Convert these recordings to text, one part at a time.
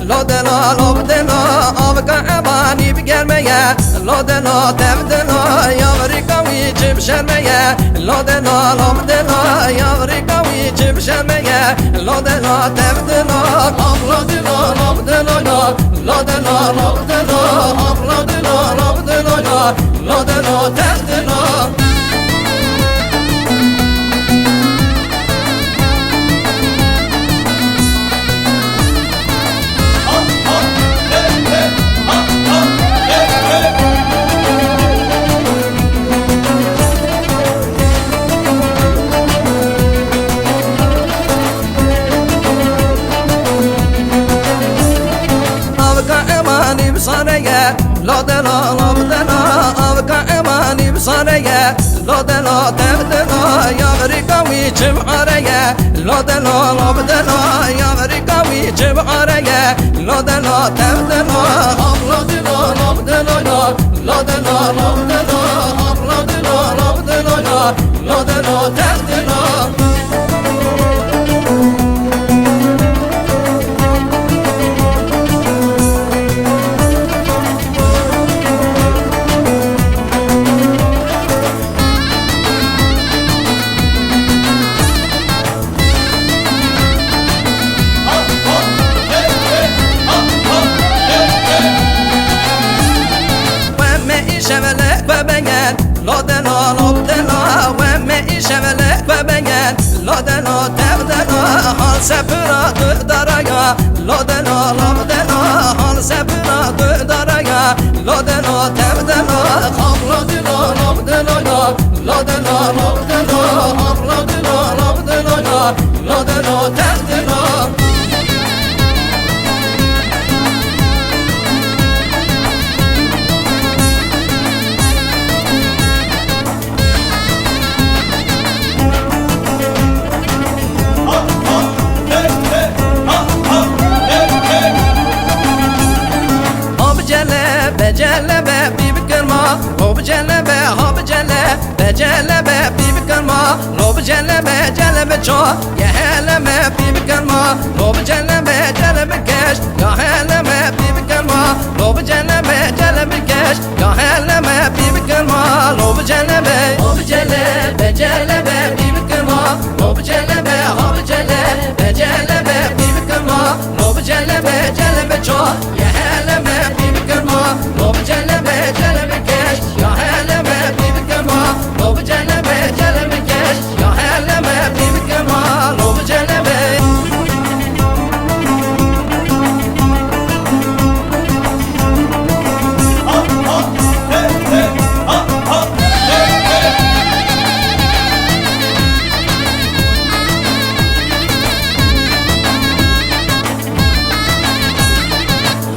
lodelo lodelo avka ebani bigelmeye lodelo tevdelo yavri kavi çimşermeye lodelo lodelo yavri kavi çimşermeye lodelo tevdelo avladelo lodelo lodelo lodelo avladelo lodelo lodelo tevdelo. Lodelo lodelo avka emani bsareye lodelo tevdelo yavri kavi çivareye lodelo lodelo yavri kavi çivareye lodelo tevdelo avladelo lodelo lodelo lodelo avladelo lodelo lodelo tevdelo. Lodelo lodelo vemme işevele bebeyen lodelo tevdelo hal sepura daraya lodelo lodelo hal sepura daraya lodelo tevdelo avladelo lodelo lodelo lodelo avladelo lodelo lodelo tevdelo. Becelebe bibi kırma, lob celebe hab cele, becelebe bibi kırma, lob celebe celebe ço, ya heleme bibi kırma, lob celebe celebe keş, ya heleme bibi kırma, lob celebe celebe keş, ya heleme bibi kırma, lob celebe becelebe bibi kırma, lob celebe hab cele, becelebe bibi kırma, lob celebe celebe ço, ya heleme bibi kırma. Lob celebe celebe keş, ya heleme bibi kırma. Lob celebe celebe keş, ya heleme bibi kırma. Lob celebe.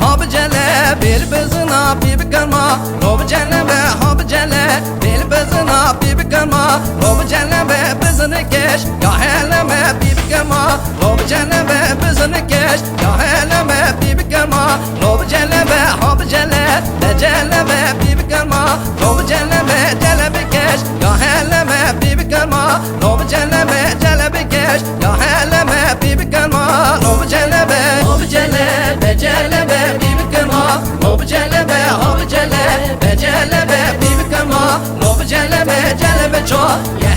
Hab cele bir bezina bibi kırma, lob celebe hab cele bir bezina bibi kırma, lob celebe bezini keş, ya heleme bibi kırma, lob celebe bezini keş, ya heleme bibi kırma, lob celebe hab cele becelebe bibi kırma, lob celebe celebe keş, ya heleme bibi kırma, lob celebe celebe keş, ya heleme bibi kırma, lob celebe becelebe bibi kırma, lob celebe hab cele becelebe bibi kırma, lob celebe celebe ço, ya